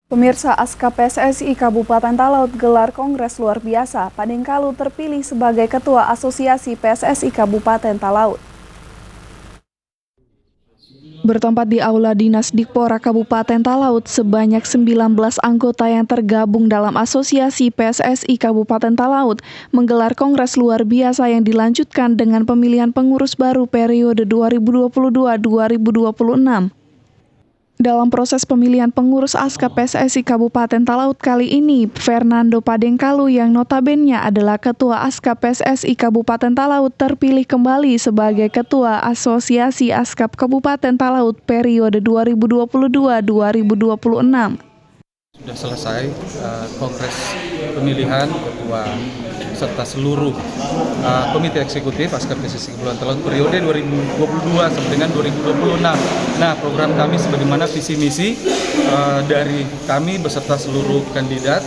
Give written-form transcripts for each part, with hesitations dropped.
Pemirsa, Aska PSSI Kabupaten Talaut gelar kongres luar biasa. Padengkalu terpilih sebagai Ketua Asosiasi PSSI Kabupaten Talaut. Bertempat di Aula Dinas Dikpora Kabupaten Talaut, sebanyak 19 anggota yang tergabung dalam Asosiasi PSSI Kabupaten Talaut menggelar kongres luar biasa yang dilanjutkan dengan pemilihan pengurus baru periode 2022-2026. Dalam proses pemilihan pengurus Aska PSSI Kabupaten Talaut kali ini, Fernando Padengkalu yang notabene adalah Ketua Aska PSSI Kabupaten Talaut terpilih kembali sebagai Ketua Asosiasi Askap Kabupaten Talaut periode 2022-2026. Sudah selesai kongres pemilihan ketua serta seluruh komite eksekutif Aska PSSI Kabupaten Talaut periode 2022 sampai dengan 2026. Nah, program kami sebagaimana visi misi dari kami beserta seluruh kandidat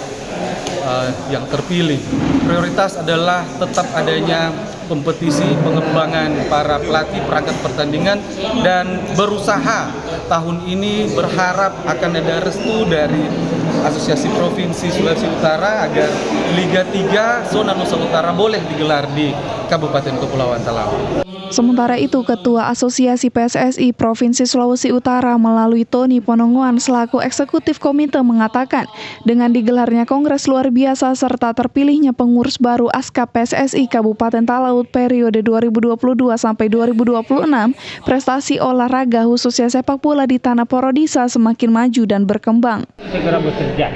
yang terpilih. Prioritas adalah tetap adanya kompetisi, pengembangan para pelatih perangkat pertandingan, dan berusaha tahun ini berharap akan ada restu dari Asosiasi Provinsi Sulawesi Utara agar Liga 3 Zona Nusa Utara boleh digelar di Kabupaten Kepulauan Talaut. Sementara itu, Ketua Asosiasi PSSI Provinsi Sulawesi Utara melalui Tony Ponongoan selaku eksekutif komite mengatakan, dengan digelarnya kongres luar biasa serta terpilihnya pengurus baru Aska PSSI Kabupaten Talaut periode 2022 sampai 2026, prestasi olahraga khususnya sepak bola di tanah Porodisa semakin maju dan berkembang. Segera bekerja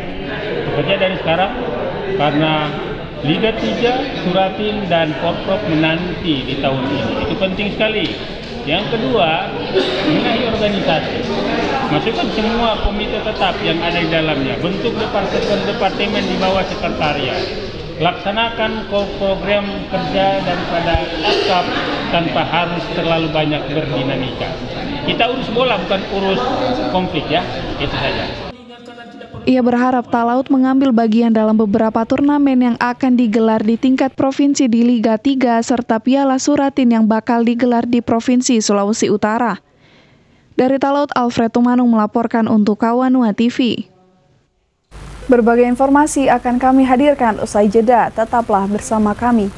dari sekarang, karena Liga 3, Suratin, dan Porprov menanti di tahun ini. Itu penting sekali. Yang kedua, menahi organisasi. Masukkan semua komite tetap yang ada di dalamnya. Bentuk departemen di bawah sekretariat. Laksanakan program kerja daripada Askap tanpa harus terlalu banyak berdinamika. Kita urus bola, bukan urus konflik ya. Itu saja. Ia berharap Talaut mengambil bagian dalam beberapa turnamen yang akan digelar di tingkat provinsi di Liga 3 serta Piala Suratin yang bakal digelar di Provinsi Sulawesi Utara. Dari Talaut, Alfred Tumanung melaporkan untuk Kawanua TV. Berbagai informasi akan kami hadirkan usai jeda, tetaplah bersama kami.